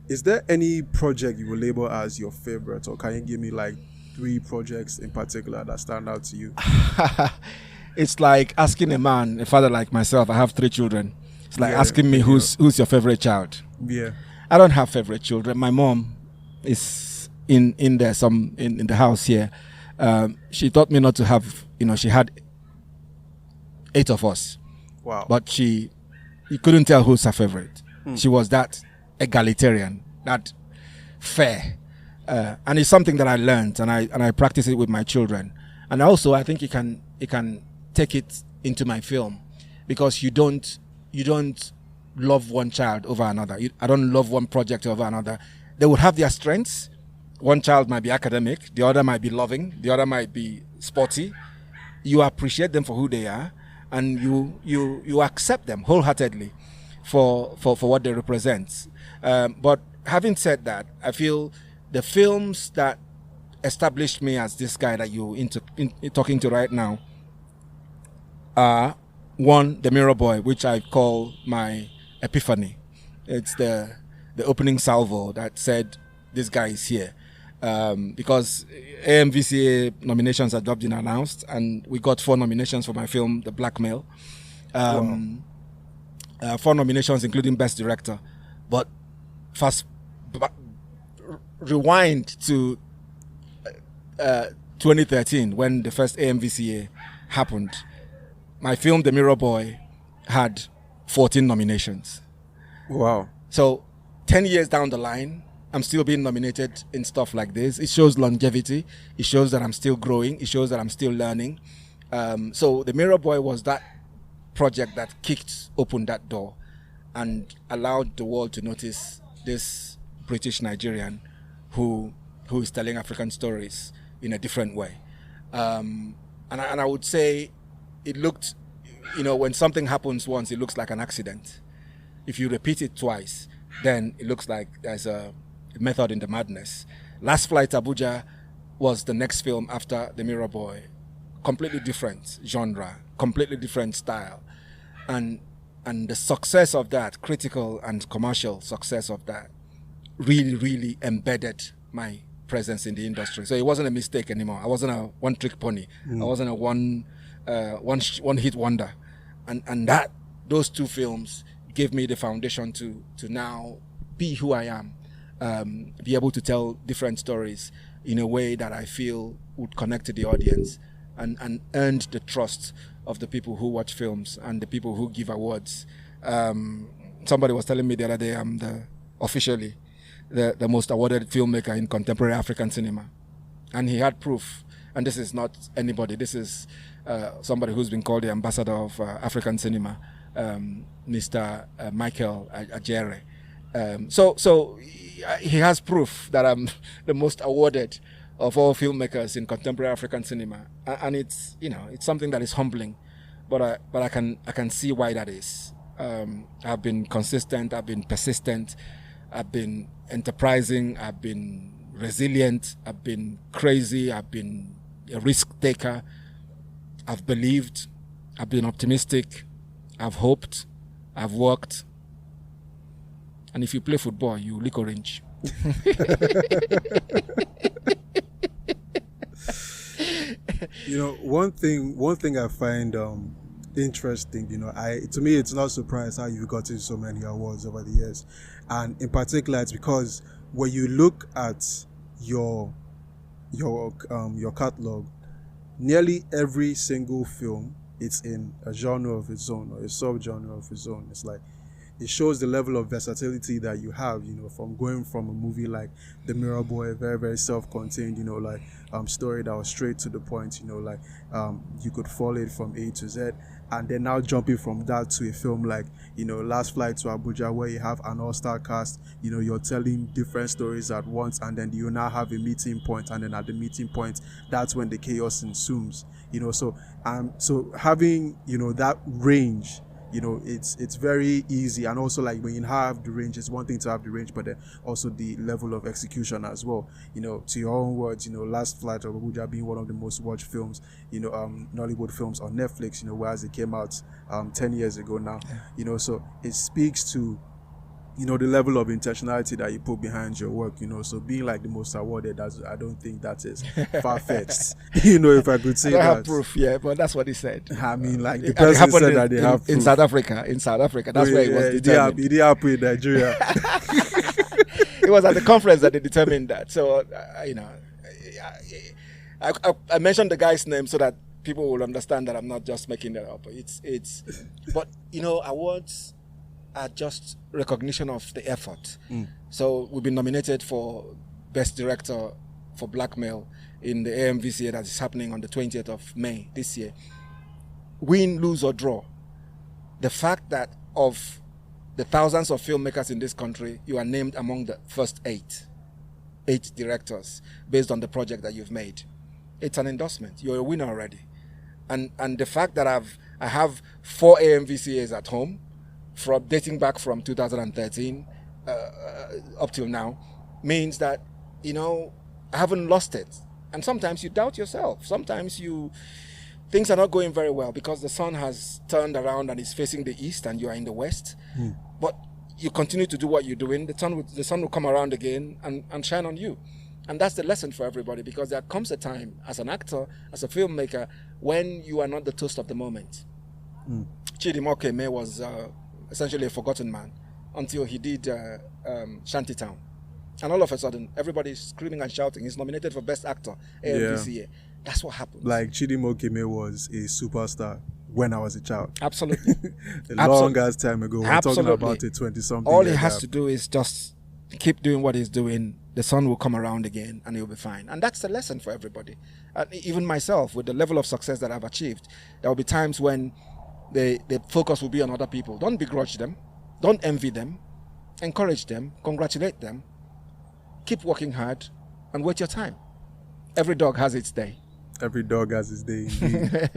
Is there any project you will label as your favorite, or can you give me like 3 projects in particular that stand out to you? It's like asking a father like myself. I have 3 children. It's like asking me who's your favorite child. Yeah. I don't have favorite children. My mom is in there in the house here. She taught me not to have. She had 8 of us. Wow. But you couldn't tell who's her favorite. She was that egalitarian, that fair, and it's something that I learned, and I practice it with my children. And also, I think you can take it into my film, because you don't love one child over another. I don't love one project over another. They would have their strengths. One child might be academic, the other might be loving, the other might be sporty. You appreciate them for who they are, and you accept them wholeheartedly for what they represent. But having said that, I feel the films that established me as this guy that you're talking to right now are, one, The Mirror Boy, which I call my epiphany. It's the opening salvo that said, this guy is here. Because AMVCA nominations had not been announced, and we got 4 nominations for my film, The Blackmail. 4 nominations, including Best Director. But rewind to 2013, when the first AMVCA happened. My film, The Mirror Boy, had 14 nominations. Wow. So 10 years down the line, I'm still being nominated in stuff like this. It shows longevity. It shows that I'm still growing. It shows that I'm still learning. So The Mirror Boy was that project that kicked open that door and allowed the world to notice this British Nigerian who is telling African stories in a different way. And I would say it looked, when something happens once, it looks like an accident. If you repeat it twice, then it looks like there's a method in the madness. Last Flight Abuja was the next film after The Mirror Boy. Completely different genre, completely different style. And the success of that, critical and commercial success of that, really, really embedded my presence in the industry. So it wasn't a mistake anymore. I wasn't a one-trick pony. I wasn't a one-hit wonder. And those 2 films gave me the foundation to now be who I am. Be able to tell different stories in a way that I feel would connect to the audience and earned the trust of the people who watch films and the people who give awards. Somebody was telling me the other day I'm officially the most awarded filmmaker in contemporary African cinema. And he had proof. And this is not anybody. This is somebody who's been called the ambassador of African cinema, Mr. Michael Ajere. So he has proof that I'm the most awarded of all filmmakers in contemporary African cinema, and it's it's something that is humbling, but I can see why that is. I've been consistent, I've been persistent, I've been enterprising, I've been resilient, I've been crazy, I've been a risk taker, I've believed, I've been optimistic, I've hoped, I've worked. And if you play football, you lick orange. One thing I find interesting, to me it's not surprised how you've gotten so many awards over the years, and in particular it's because when you look at your catalog, nearly every single film, it's in a genre of its own or a subgenre of its own. It's like it shows the level of versatility that you have, from going from a movie like The Mirror Boy, very, very self-contained, story that was straight to the point, you could follow it from A to Z, and then now jumping from that to a film like, Last Flight to Abuja, where you have an all-star cast, you're telling different stories at once, and then you now have a meeting point, and then at the meeting point, that's when the chaos ensues, so having, that range, it's very easy. And also, like, when you have the range, it's one thing to have the range, but then also the level of execution as well. To your own words, Last Flight of Abuja being one of the most watched films, Nollywood films on Netflix, whereas it came out 10 years ago now. So it speaks to you know, the level of intentionality that you put behind your work, you know. So being like the most awarded, I don't think that is far-fetched. You know, if I could say I don't that. have proof, yeah, but that's what he said. I mean, like the And it person happened said that they have proof. in South Africa. In South Africa, that's where it was It determined. did happen in Nigeria. It was at the conference that they determined that. So, you know, I mentioned the guy's name so that people will understand that I'm not just making that up. But you know, awards are just recognition of the effort. So we've been nominated for Best Director for Black Male in the AMVCA that is happening on the 20th of May this year. Win, lose or draw, the fact that of the thousands of filmmakers in this country, you are named among the first eight directors based on the project that you've made. It's an endorsement. You're a winner already. And the fact that I have 4 AMVCAs at home, from dating back from 2013 up till now, means that, you know, I haven't lost it. And sometimes you doubt yourself. Sometimes things are not going very well because the sun has turned around and is facing the east and you are in the west. But you continue to do what you're doing. The sun will come around again and shine on you. And that's the lesson for everybody, because there comes a time as an actor, as a filmmaker, when you are not the toast of the moment. Chidi Mokeme was essentially a forgotten man until he did Shantytown. And all of a sudden, everybody's screaming and shouting. He's nominated for Best Actor, AMVCA. Yeah. That's what happens. Like Chidi Mokeme was a superstar when I was a child. Absolutely. A long ass time ago. We're talking about it 20-something. All he has to do is just keep doing what he's doing. The sun will come around again and he'll be fine. And that's the lesson for everybody. Even myself, with the level of success that I've achieved, there will be times when the focus will be on other people. Don't begrudge them. Don't envy them. Encourage them. Congratulate them. Keep working hard and wait your time. Every dog has its day. Every dog has its day, indeed.